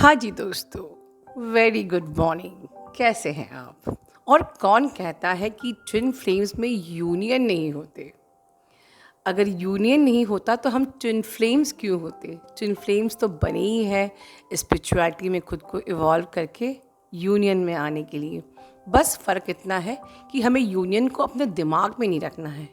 हाँ जी दोस्तों, very good morning. कैसे हैं आप? और कौन कहता है कि ट्विन फ्लेम्स में यूनियन नहीं होते? अगर यूनियन नहीं होता तो हम ट्विन फ्लेम्स क्यों होते? ट्विन फ्लेम्स तो बने ही है स्पिरिचुअलिटी में खुद को इवॉल्व करके यूनियन में आने के लिए। बस फ़र्क इतना है कि हमें यूनियन को अपने दिमाग में नहीं रखना है।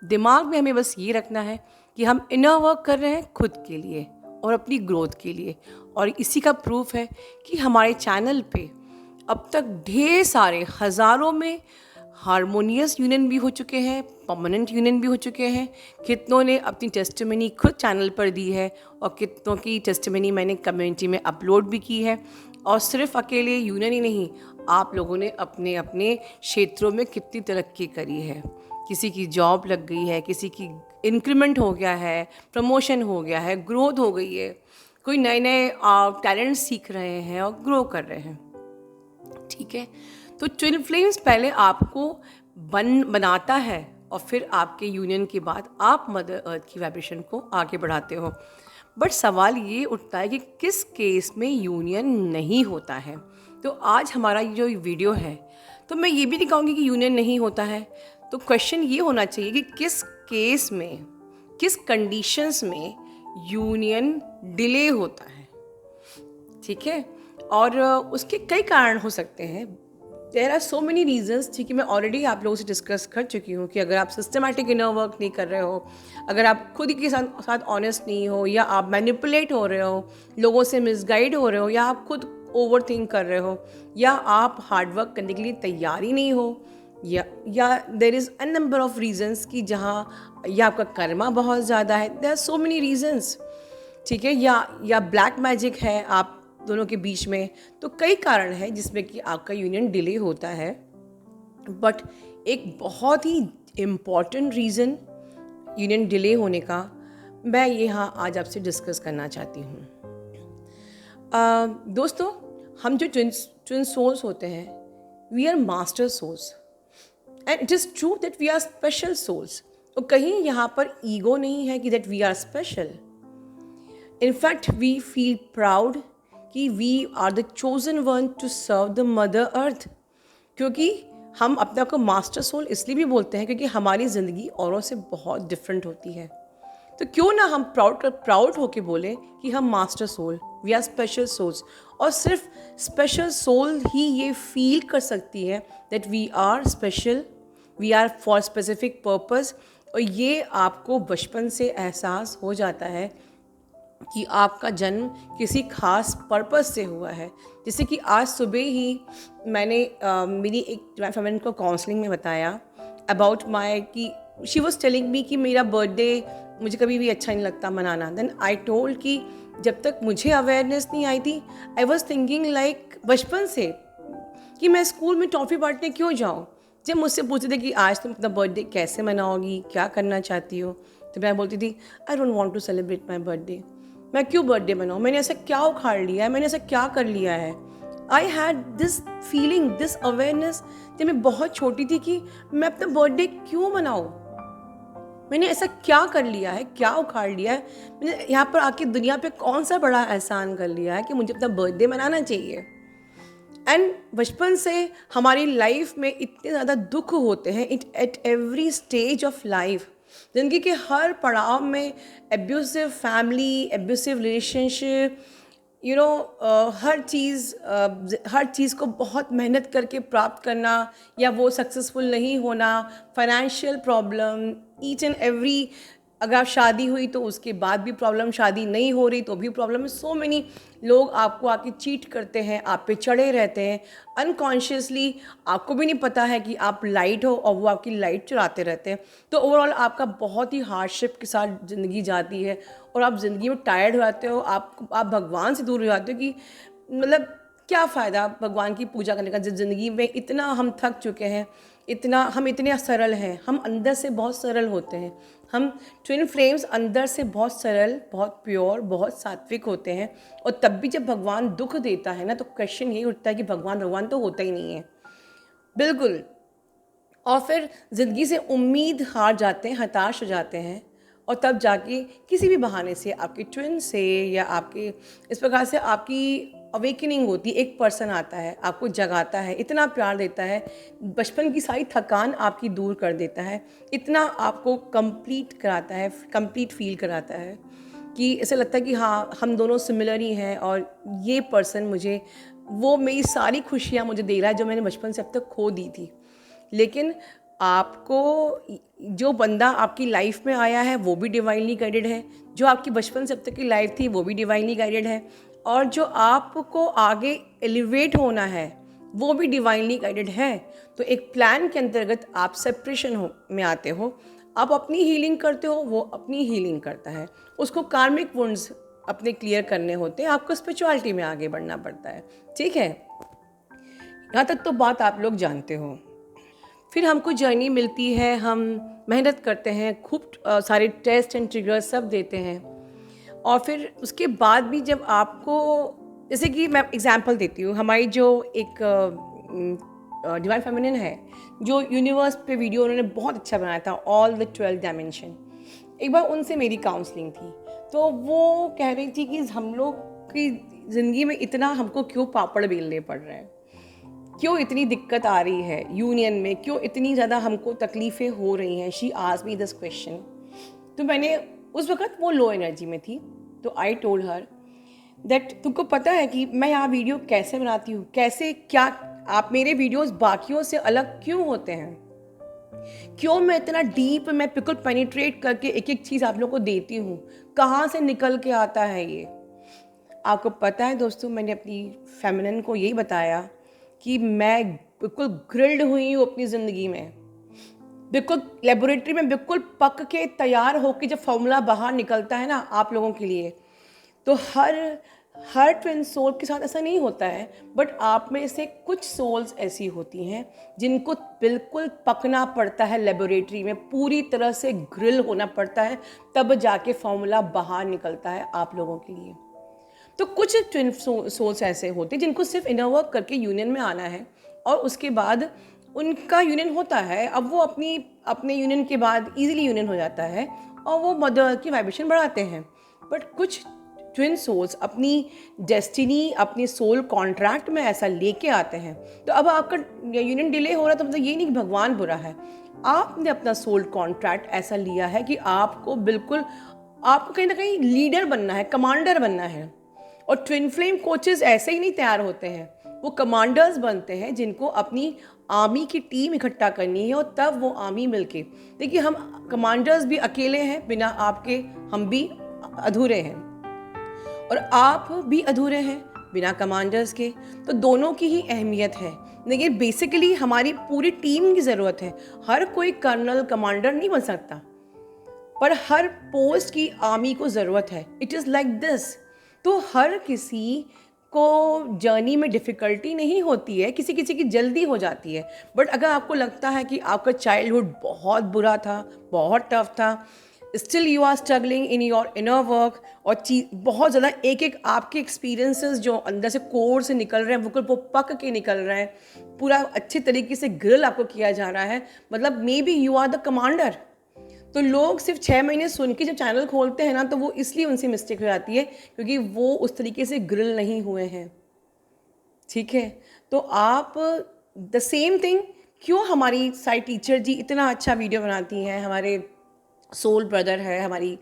दिमाग में हमें बस ये रखना है कि हम इनर वर्क कर रहे हैं खुद के लिए और अपनी ग्रोथ के लिए। और इसी का प्रूफ है कि हमारे चैनल पे अब तक ढेर सारे हज़ारों में हारमोनियस यूनियन भी हो चुके हैं, परमानेंट यूनियन भी हो चुके हैं। कितनों ने अपनी टेस्टिमनी खुद चैनल पर दी है और कितनों की टेस्टिमनी मैंने कम्युनिटी में अपलोड भी की है। और सिर्फ अकेले यूनियन ही नहीं, आप लोगों ने अपने अपने क्षेत्रों में कितनी तरक्की करी है। किसी की जॉब लग गई है, किसी की इंक्रीमेंट हो गया है, प्रमोशन हो गया है, ग्रोथ हो गई है, कोई नए नए टैलेंट सीख रहे हैं और ग्रो कर रहे हैं। ठीक है, तो ट्विन फ्लेम्स पहले आपको बनाता है और फिर आपके यूनियन के बाद आप मदर अर्थ की वाइब्रेशन को आगे बढ़ाते हो। बट सवाल ये उठता है कि किस केस में यूनियन नहीं होता है। तो आज हमारा ये जो वीडियो है, तो मैं ये भी दिखाऊंगी कि यूनियन नहीं होता है। तो क्वेश्चन ये होना चाहिए कि किस केस में, किस कंडीशंस में यूनियन डिले होता है। ठीक है, और उसके कई कारण हो सकते हैं। There are so many reasons. ठीक है, मैं ऑलरेडी आप लोगों से डिस्कस कर चुकी हूँ कि अगर आप सिस्टमैटिक इनर वर्क नहीं कर रहे हो, अगर आप खुद के साथ ऑनेस्ट नहीं हो, या आप मैनिपुलेट हो रहे हो, लोगों से मिसगाइड हो रहे हो, या आप खुद ओवर थिंक कर रहे हो, या आप हार्डवर्क करने के लिए तैयार ही नहीं हो, या there is a number of reasons कि जहाँ या आपका कर्मा बहुत ज़्यादा है। There are so many reasons. ठीक है, या ब्लैक मैजिक है आप दोनों के बीच में। तो कई कारण हैं जिसमें कि आपका यूनियन डिले होता है। बट एक बहुत ही इम्पॉर्टेंट रीज़न यूनियन डिले होने का मैं यहाँ आज आपसे डिस्कस करना चाहती हूँ। दोस्तों, हम जो ट्विन सोल्स होते हैं, we are master souls and it is true that we are special souls. तो कहीं यहाँ पर ईगो नहीं है कि that we are special. In fact we feel proud कि we are the chosen one to serve the mother earth. क्योंकि हम अपने आप को मास्टर सोल इसलिए भी बोलते हैं क्योंकि हमारी ज़िंदगी औरों से बहुत डिफरेंट होती है। तो क्यों ना हम प्राउड होके बोले कि हम master soul, we are special souls. और सिर्फ स्पेशल सोल ही ये फील कर सकती है that we are special, we are for specific purpose. और ये आपको बचपन से एहसास हो जाता है कि आपका जन्म किसी खास पर्पस से हुआ है। जैसे कि आज सुबह ही मैंने मेरी एक फ्रेंड को काउंसलिंग में बताया अबाउट माई कि शी वॉज टेलिंग मी कि मेरा बर्थडे मुझे कभी भी अच्छा नहीं लगता मनाना। देन आई टोल्ड कि जब तक मुझे अवेयरनेस नहीं आई थी, आई वॉज थिंकिंग लाइक बचपन से कि मैं स्कूल में टॉफ़ी बांटने क्यों जाऊँ। जब मुझसे पूछते थे कि आज तुम अपना बर्थडे कैसे मनाओगी, क्या करना चाहती हो, तो मैं बोलती थी I don't want to celebrate my birthday. मैं क्यों बर्थडे मनाऊँ, मैंने ऐसा क्या उखाड़ लिया है, मैंने ऐसा क्या कर लिया है। I had this feeling, this awareness जब मैं बहुत छोटी थी कि मैं अपना बर्थडे क्यों मनाऊँ, मैंने ऐसा क्या कर लिया है, क्या उखाड़ लिया है, मैंने यहाँ पर आके दुनिया पे कौन सा बड़ा एहसान कर लिया है कि मुझे अपना बर्थडे मनाना चाहिए। एंड बचपन से हमारी लाइफ में इतने ज़्यादा दुख होते हैं, it at every stage of life. ज़िंदगी के हर पड़ाव में एब्यूसिव फैमिली, एब्यूसिव रिलेशनशिप, हर चीज़ को बहुत मेहनत करके प्राप्त करना या वो सक्सेसफुल नहीं होना, financial problem, each and every. अगर आप शादी हुई तो उसके बाद भी प्रॉब्लम, शादी नहीं हो रही तो भी प्रॉब्लम है। सो मेनी लोग आपको आके चीट करते हैं, आप पे चढ़े रहते हैं अनकॉन्शियसली। आपको भी नहीं पता है कि आप लाइट हो और वो आपकी लाइट चुराते रहते हैं। तो ओवरऑल आपका बहुत ही हार्डशिप के साथ ज़िंदगी जाती है और आप ज़िंदगी में टायर्ड हो जाते हो। आप भगवान से दूर हो जाते हो कि मतलब क्या फ़ायदा भगवान की पूजा करने का जब ज़िंदगी में इतना हम थक चुके हैं, हम इतने सरल हैं, हम अंदर से बहुत सरल होते हैं। हम ट्विन फ्लेम्स अंदर से बहुत सरल, बहुत प्योर, बहुत सात्विक होते हैं। और तब भी जब भगवान दुख देता है ना, तो क्वेश्चन यही उठता है कि भगवान तो होता ही नहीं है बिल्कुल। और फिर ज़िंदगी से उम्मीद हार जाते हैं, हताश हो जाते हैं। और तब जाके किसी भी बहाने से आपके ट्विन से या आपके इस प्रकार से आपकी अवेकनिंग होती है, एक पर्सन आता है, आपको जगाता है, इतना प्यार देता है, बचपन की सारी थकान आपकी दूर कर देता है, इतना आपको कंप्लीट कराता है, कंप्लीट फील कराता है कि ऐसा लगता है कि हाँ, हम दोनों सिमिलर ही हैं और ये पर्सन मुझे वो मेरी सारी खुशियाँ मुझे दे रहा है जो मैंने बचपन से अब तक खो दी थी। लेकिन आपको जो बंदा आपकी लाइफ में आया है वो भी डिवाइनली गाइडेड है, जो आपकी बचपन से अब तक की लाइफ थी वो भी डिवाइनली गाइडेड है, और जो आपको आगे एलिवेट होना है वो भी डिवाइनली गाइडेड है। तो एक प्लान के अंतर्गत आप सेपरेशन हो में आते हो, आप अपनी हीलिंग करते हो, वो अपनी हीलिंग करता है। उसको कार्मिक वुंड्स अपने क्लियर करने होते हैं, आपको स्पिरिचुअलिटी में आगे बढ़ना पड़ता है। ठीक है, यहाँ तक तो बात आप लोग जानते हो। फिर हमको जर्नी मिलती है, हम मेहनत करते हैं, खूब सारे टेस्ट एंड ट्रिगर्स सब देते हैं, और फिर उसके बाद भी जब आपको, जैसे कि मैं एग्जांपल देती हूँ, हमारी जो एक डिवाइन फेमिनिन है, जो यूनिवर्स पे वीडियो उन्होंने बहुत अच्छा बनाया था, ऑल द 12 डायमेंशन। एक बार उनसे मेरी काउंसलिंग थी, तो वो कह रही थी कि हम लोग की ज़िंदगी में इतना हमको क्यों पापड़ बेलने पड़ रहे हैं, क्यों इतनी दिक्कत आ रही है यूनियन में, क्यों इतनी ज़्यादा हमको तकलीफ़ें हो रही हैं। She asked me this question. तो मैंने उस वक़्त वो लो एनर्जी में थी, तो आई टोल्ड हर दैट तुमको पता है कि मैं यहाँ वीडियो कैसे बनाती हूँ, कैसे, क्या आप मेरे वीडियोस बाकियों से अलग क्यों होते हैं, क्यों मैं इतना डीप, मैं बिल्कुल पेनिट्रेट करके एक एक चीज़ आप लोगों को देती हूँ, कहाँ से निकल के आता है ये। आपको पता है दोस्तों, मैंने अपनी फेमिनिन को यही बताया कि मैं बिल्कुल ग्रिल्ड हुई हूँ अपनी ज़िंदगी में, बिल्कुल लेबोरेटरी में बिल्कुल पक के तैयार होकर जब फॉर्मूला बाहर निकलता है ना आप लोगों के लिए, तो हर ट्विन सोल के साथ ऐसा नहीं होता है, बट आप में से कुछ सोल्स ऐसी होती हैं जिनको बिल्कुल पकना पड़ता है लेबोरेटरी में, पूरी तरह से ग्रिल होना पड़ता है, तब जाके फॉर्मूला बाहर निकलता है आप लोगों के लिए। तो कुछ ट्विन सोल्स ऐसे होते हैं जिनको सिर्फ इनर वर्क करके यूनियन में आना है, और उसके बाद उनका यूनियन होता है, अब वो अपने यूनियन के बाद इजीली यूनियन हो जाता है और वो मदर की वाइब्रेशन बढ़ाते हैं। बट कुछ ट्विन सोल्स अपनी डेस्टिनी, अपनी सोल कॉन्ट्रैक्ट में ऐसा लेके आते हैं, तो अब आपका यूनियन डिले हो रहा है तो मतलब ये नहीं कि भगवान बुरा है, आपने अपना सोल कॉन्ट्रैक्ट ऐसा लिया है कि आपको कहीं ना कहीं लीडर बनना है, कमांडर बनना है। और ट्विन फ्लेम कोचेस ऐसे ही नहीं तैयार होते हैं, वो कमांडर्स बनते हैं जिनको अपनी आर्मी की टीम इकट्ठा करनी है, और तब वो आर्मी मिलके, देखिए हम कमांडर्स भी अकेले हैं, बिना आपके हम भी अधूरे हैं, और आप भी अधूरे हैं बिना कमांडर्स के। तो दोनों की ही अहमियत है, लेकिन बेसिकली हमारी पूरी टीम की ज़रूरत है। हर कोई कर्नल कमांडर नहीं बन सकता, पर हर पोस्ट की आर्मी को ज़रूरत है। It is like this. तो हर किसी को जर्नी में डिफ़िकल्टी नहीं होती है, किसी किसी की जल्दी हो जाती है। बट अगर आपको लगता है कि आपका चाइल्डहुड बहुत बुरा था, बहुत टफ था, still you are struggling in your inner work, और बहुत ज़्यादा एक एक आपके एक्सपीरियंसेस जो अंदर से कोर से निकल रहे हैं, बिल्कुल वो पक के निकल रहे हैं, पूरा अच्छे तरीके से ग्रिल आपको किया जा रहा है, मतलब maybe you are the commander. तो लोग सिर्फ 6 महीने सुन के जब चैनल खोलते हैं ना, तो वो इसलिए उनसे मिस्टेक हो जाती है क्योंकि वो उस तरीके से ग्रिल नहीं हुए हैं। ठीक है, तो आप द सेम थिंग, क्यों हमारी साइड टीचर जी इतना अच्छा वीडियो बनाती हैं, हमारे सोल ब्रदर है, हमारी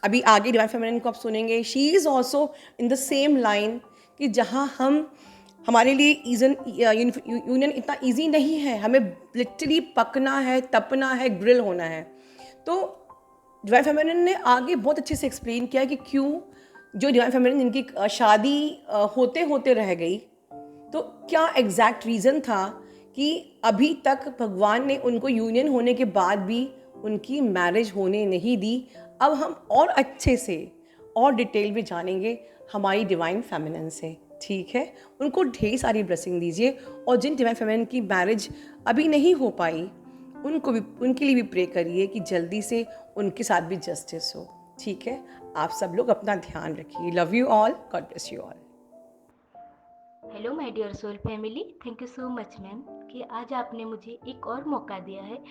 अभी आगे डिवाइन फेमिनिन को आप सुनेंगे, she is also in the same line, कि जहाँ हमारे लिए यूनियन इतना ईजी नहीं है, हमें लिटरली पकना है, तपना है, ग्रिल होना है। तो डिवाइन फेमिनिन ने आगे बहुत अच्छे से एक्सप्लेन किया कि क्यों जो डिवाइन फेमिनिन जिनकी शादी होते होते रह गई, तो क्या एग्जैक्ट रीज़न था कि अभी तक भगवान ने उनको यूनियन होने के बाद भी उनकी मैरिज होने नहीं दी। अब हम और अच्छे से और डिटेल में जानेंगे हमारी डिवाइन फेमिनिन से। ठीक है, उनको ढेर सारी ब्लेसिंग दीजिए, और जिन डिवाइन फेमिनिन की मैरिज अभी नहीं हो पाई उनके लिए भी प्रे करिए कि जल्दी से उनके साथ भी जस्टिस हो। ठीक है, आप सब लोग अपना ध्यान रखिए। Love you all, God bless you all. Hello, my dear soul family. Thank you so much, ma'am. कि आज आपने मुझे एक और मौका दिया है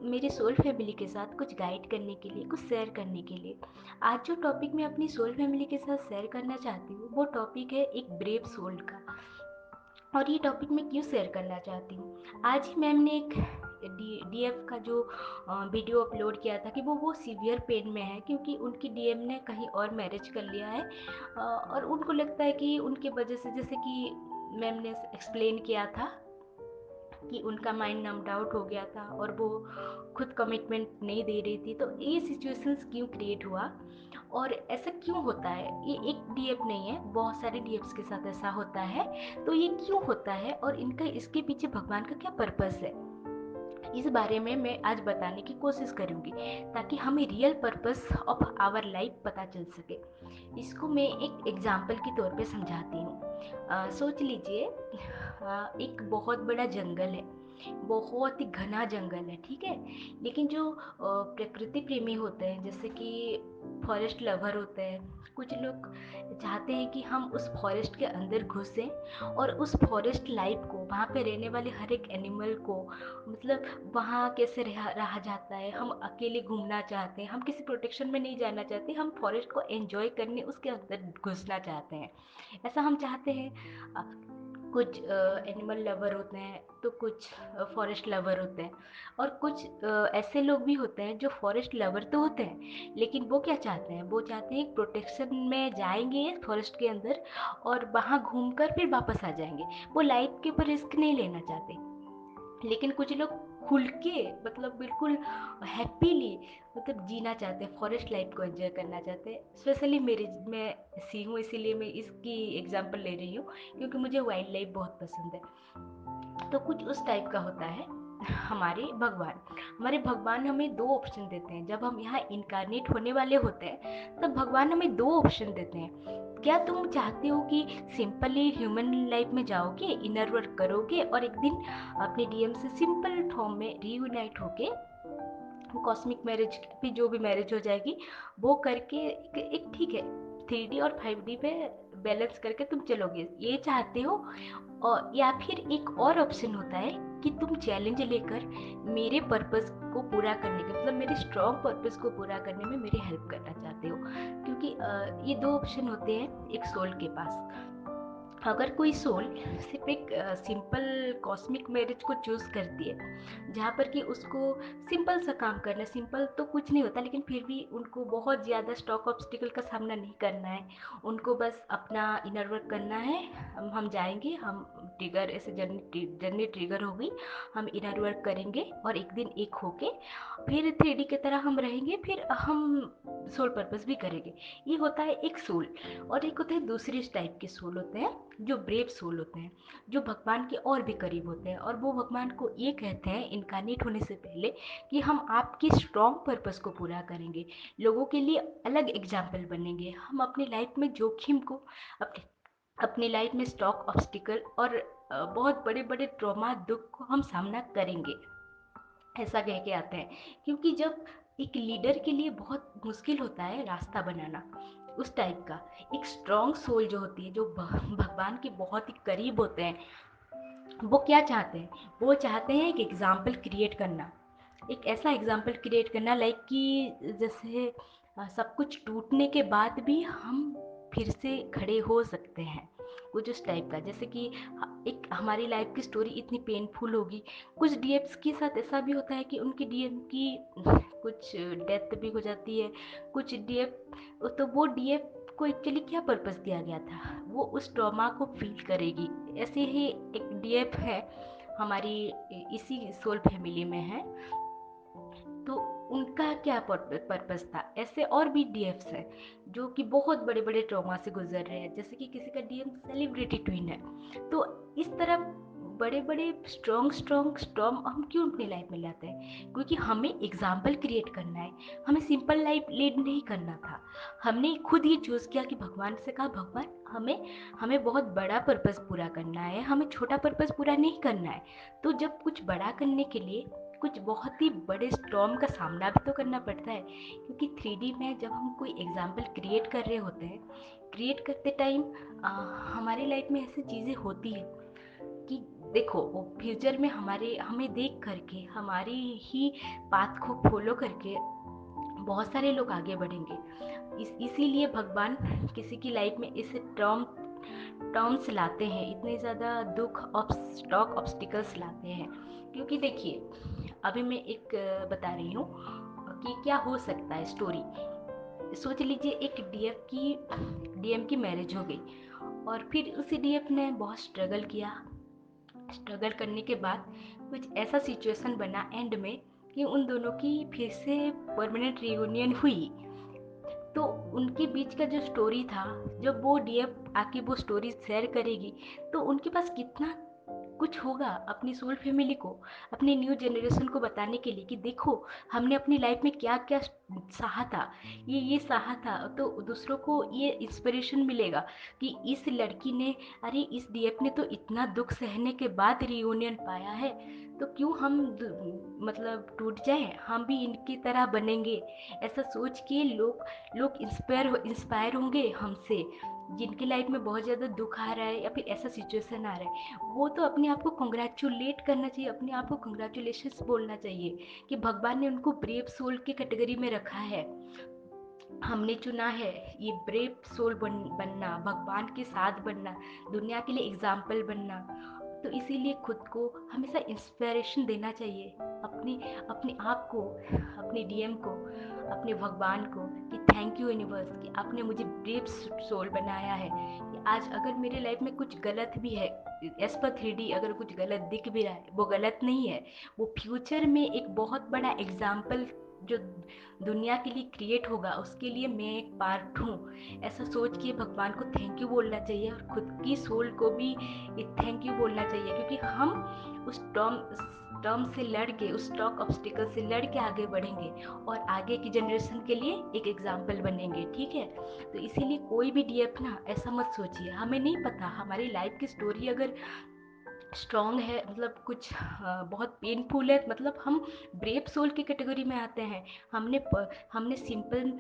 मेरे सोल फैमिली के साथ कुछ गाइड करने के लिए, कुछ शेयर करने के लिए। आज जो टॉपिक मैं अपनी सोल फैमिली के साथ शेयर करना चाहती हूँ वो टॉपिक है एक ब्रेव सोल का। और ये टॉपिक मैं क्यों शेयर करना चाहती हूँ, आज ही मैम ने एक डीएफ का जो वीडियो अपलोड किया था कि वो सीवियर पेन में है क्योंकि उनकी डीएम ने कहीं और मैरिज कर लिया है। और उनको लगता है कि उनके वजह से, जैसे कि मैम ने एक्सप्लेन किया था कि उनका माइंड नम्ड आउट हो गया था और वो खुद कमिटमेंट नहीं दे रही थी। तो ये सिचुएशंस क्यों क्रिएट हुआ और ऐसा क्यों होता है, ये एक डीएफ नहीं है, बहुत सारे डीएफ्स के साथ ऐसा होता है। तो ये क्यों होता है और इनका इसके पीछे भगवान का क्या पर्पस है, इस बारे में मैं आज बताने की कोशिश करूंगी ताकि हमें real purpose of our life पता चल सके। इसको मैं एक एग्जाम्पल के तौर पे समझाती हूँ। सोच लीजिए एक बहुत बड़ा जंगल है, बहुत ही घना जंगल है, ठीक है। लेकिन जो प्रकृति प्रेमी होते हैं, जैसे कि फॉरेस्ट लवर होते हैं, कुछ लोग चाहते हैं कि हम उस फॉरेस्ट के अंदर घुसें और उस फॉरेस्ट लाइफ को, वहाँ पे रहने वाले हर एक एनिमल को, मतलब वहाँ कैसे रहा जाता है, हम अकेले घूमना चाहते हैं, हम किसी प्रोटेक्शन में नहीं जाना चाहते, हम फॉरेस्ट को एंजॉय करने उसके अंदर घुसना चाहते हैं, ऐसा हम चाहते हैं। कुछ एनिमल लवर होते हैं तो कुछ फॉरेस्ट लवर होते हैं, और कुछ ऐसे लोग भी होते हैं जो फॉरेस्ट लवर तो होते हैं लेकिन वो क्या चाहते हैं, वो चाहते हैं प्रोटेक्शन में जाएंगे फॉरेस्ट के अंदर और वहाँ घूमकर फिर वापस आ जाएंगे, वो लाइफ के ऊपर रिस्क नहीं लेना चाहते। लेकिन कुछ लोग खुल के, मतलब बिल्कुल हैप्पीली, मतलब जीना चाहते हैं, फॉरेस्ट लाइफ को एंजॉय करना चाहते हैं। स्पेशली मेरे, मैं सी हूँ इसीलिए मैं इसकी एग्जांपल ले रही हूँ क्योंकि मुझे वाइल्ड लाइफ बहुत पसंद है। तो कुछ उस टाइप का होता है। हमारे भगवान हमें दो ऑप्शन देते हैं। जब हम यहाँ इनकारनेट होने वाले होते हैं तब भगवान हमें दो ऑप्शन देते हैं। क्या तुम चाहते हो कि सिंपली ह्यूमन लाइफ में जाओगे, इनर वर्क करोगे और एक दिन अपने डीएम से सिंपल फॉर्म में रीयूनाइट होके कॉस्मिक मैरिज पे, जो भी मैरिज हो जाएगी वो करके एक ठीक है 3D और 5D पे बैलेंस करके तुम चलोगे, ये चाहते हो? और या फिर एक और ऑप्शन होता है कि तुम चैलेंज लेकर मेरे पर्पस को पूरा करने के, मतलब मेरे स्ट्रॉन्ग पर्पस को पूरा करने में मेरी हेल्प करना चाहते हो। क्योंकि ये दो ऑप्शन होते हैं एक सोल के पास। अगर कोई सोल सिर्फ एक सिंपल कॉस्मिक मैरिज को चूज करती है जहाँ पर कि उसको सिंपल सा काम करना है, सिंपल तो कुछ नहीं होता लेकिन फिर भी उनको बहुत ज़्यादा स्टॉक ऑब्स्टिकल का सामना नहीं करना है, उनको बस अपना इनर वर्क करना है। हम जाएंगे, हम ट्रिगर, ऐसे जर्नी ट्रिगर होगी, हम इनर वर्क करेंगे और एक दिन एक होके फिर 3D की तरह हम रहेंगे, फिर हम सोल पर्पस भी करेंगे। ये होता है एक सोल। और एक होते हैं दूसरे टाइप के सोल होते हैं जो ब्रेव सोल होते हैं, जो भगवान के और भी करीब होते हैं, और वो भगवान को ये कहते हैं इनकारनेट होने से पहले कि हम आपके स्ट्रॉन्ग पर्पस को पूरा करेंगे, लोगों के लिए अलग एग्जाम्पल बनेंगे, हम अपनी लाइफ में जोखिम को, अपने अपनी लाइफ में स्टॉक ऑब्स्टिकल और बहुत बड़े बड़े ट्रॉमा दुख को हम सामना करेंगे, ऐसा कह के आते हैं। क्योंकि जब एक लीडर के लिए बहुत मुश्किल होता है रास्ता बनाना, उस टाइप का एक स्ट्रॉन्ग सोल जो होती है, जो भगवान के बहुत ही करीब होते हैं, वो क्या चाहते हैं, वो चाहते हैं एक एग्जाम्पल क्रिएट करना, एक ऐसा एग्जाम्पल क्रिएट करना लाइक कि जैसे सब कुछ टूटने के बाद भी हम फिर से खड़े हो सकते हैं, कुछ उस टाइप का। जैसे कि एक हमारी लाइफ की स्टोरी इतनी पेनफुल होगी, कुछ डीएफ्स के साथ ऐसा भी होता है कि उनकी डीएम की कुछ डेथ भी हो जाती है, कुछ डीएफ, तो वो डीएफ को एक्चुअली क्या पर्पस दिया गया था, वो उस ट्रॉमा को फील करेगी। ऐसे ही एक डीएफ है हमारी, इसी सोल फैमिली में है, तो उनका क्या पर्पस था। ऐसे और भी डीएफ्स हैं जो कि बहुत बड़े बड़े ट्रॉमा से गुजर रहे हैं, जैसे कि किसी का डीएम सेलिब्रिटी ट्विन है। तो इस तरह बड़े बड़े स्ट्रॉन्ग स्ट्रॉन्ग स्ट्रॉन्ग हम क्यों अपनी लाइफ में लाते हैं, क्योंकि हमें एग्जाम्पल क्रिएट करना है, हमें सिंपल लाइफ लीड नहीं करना था। हमने खुद ही चूज़ किया कि भगवान से कहा, भगवान हमें हमें बहुत बड़ा पर्पस पूरा करना है, हमें छोटा पर्पस पूरा नहीं करना है। तो जब कुछ बड़ा करने के लिए कुछ बहुत ही बड़े स्टॉर्म का सामना भी तो करना पड़ता है, क्योंकि 3D में जब हम कोई एग्जाम्पल क्रिएट कर रहे होते हैं, क्रिएट करते टाइम हमारी लाइफ में ऐसी चीज़ें होती है कि देखो वो फ्यूचर में हमारे हमें देख करके हमारी ही पाथ को फॉलो करके बहुत सारे लोग आगे बढ़ेंगे। इसीलिए भगवान किसी की लाइफ में इस टर्म्स लाते हैं, इतने ज़्यादा दुख स्टॉक ऑब्स्टिकल्स लाते हैं। क्योंकि देखिए अभी मैं एक बता रही हूँ कि क्या हो सकता है स्टोरी। सोच लीजिए एक डीएम की मैरिज हो गई और फिर उसी डीएम ने बहुत स्ट्रगल किया। स्ट्रगल करने के बाद कुछ ऐसा सिचुएशन बना एंड में कि उन दोनों की फिर से परमानेंट रियूनियन हुई। तो उनके बीच का जो स्टोरी था, जब वो डीएफ आके वो स्टोरी शेयर करेगी तो उनके पास कितना कुछ होगा अपनी सोल फैमिली को, अपने न्यू जनरेशन को बताने के लिए कि देखो हमने अपनी लाइफ में क्या क्या सहा था, ये सहा था। तो दूसरों को ये इंस्पिरेशन मिलेगा कि इस लड़की ने, अरे इस डीएफ ने तो इतना दुख सहने के बाद रियूनियन पाया है, तो क्यों हम मतलब टूट जाए, हम भी इनकी तरह बनेंगे। ऐसा सोच के लोग लोग इंस्पायर होंगे हमसे, जिनकी लाइफ में बहुत ज़्यादा दुख आ रहा है या फिर ऐसा सिचुएशन आ रहा है। वो तो अपने आप को कंग्रेचुलेट करना चाहिए, अपने आप को कंग्रेचुलेशंस बोलना चाहिए कि भगवान ने उनको ब्रेव सोल की कैटेगरी में रखा है। हमने चुना है ये ब्रेव सोल बनना, भगवान के साथ बनना, दुनिया के लिए एग्जाम्पल बनना। तो इसीलिए खुद को हमेशा इंस्पिरेशन देना चाहिए, अपनी अपने आप को, अपने डीएम को, अपने भगवान को कि थैंक यू यूनिवर्स कि आपने मुझे ब्रेव सोल बनाया है। कि आज अगर मेरे लाइफ में कुछ गलत भी है, एज पर 3D अगर कुछ गलत दिख भी रहा है, वो गलत नहीं है, वो फ्यूचर में एक बहुत बड़ा एग्जाम्पल जो दुनिया के लिए क्रिएट होगा, उसके लिए मैं एक पार्ट हूँ। ऐसा सोच के भगवान को थैंक यू बोलना चाहिए और खुद की सोल को भी एक थैंक यू बोलना चाहिए, क्योंकि हम उस टर्म से लड़ के, उस स्टॉक ऑब्स्टिकल से लड़ के आगे बढ़ेंगे और आगे की जनरेशन के लिए एक एग्जाम्पल बनेंगे। ठीक है, तो इसीलिए कोई भी डीएफ ना ऐसा मत सोचिए, हमें नहीं पता हमारी लाइफ की स्टोरी अगर स्ट्रॉन्ग है, मतलब कुछ बहुत पेनफुल है, मतलब हम ब्रेव सोल की कैटेगरी में आते हैं। हमने सिंपल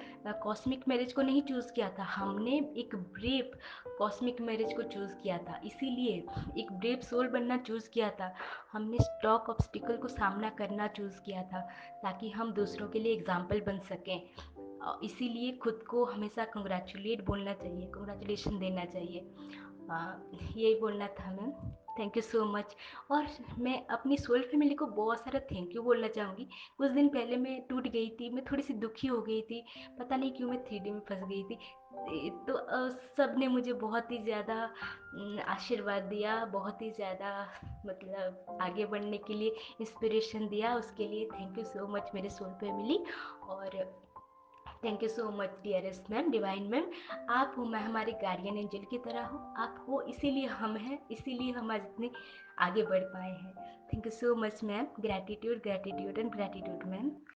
कॉस्मिक मैरिज को नहीं चूज़ किया था, हमने एक ब्रेव कॉस्मिक मैरिज को चूज़ किया था, इसीलिए एक ब्रेव सोल बनना चूज़ किया था। हमने स्टॉक ऑब्स्टिकल को सामना करना चूज़ किया था ताकि हम दूसरों के लिए एग्जाम्पल बन सकें। इसीलिए खुद को हमेशा कंग्रेचुलेट बोलना चाहिए, कंग्रेचुलेशन देना चाहिए। यही बोलना था ma'am. Thank you so much. और मैं अपनी सोल फैमिली को बहुत सारा थैंक यू बोलना चाहूँगी। कुछ दिन पहले मैं टूट गई थी, मैं थोड़ी सी दुखी हो गई थी, पता नहीं क्यों मैं 3D में फंस गई थी। तो सब ने मुझे बहुत ही ज़्यादा आशीर्वाद दिया, बहुत ही ज़्यादा मतलब आगे बढ़ने के लिए इंस्पिरेशन दिया, उसके लिए थैंक यू सो मच मेरे सोल फैमिली। और thank you so much dearest ma'am, divine ma'am. आप हो, मैं हमारे गार्डियन एंजल की तरह हो, आप हो इसीलिए हम हैं, इसीलिए हम आज इतने आगे बढ़ पाए हैं। Thank you so much ma'am, gratitude gratitude and gratitude ma'am.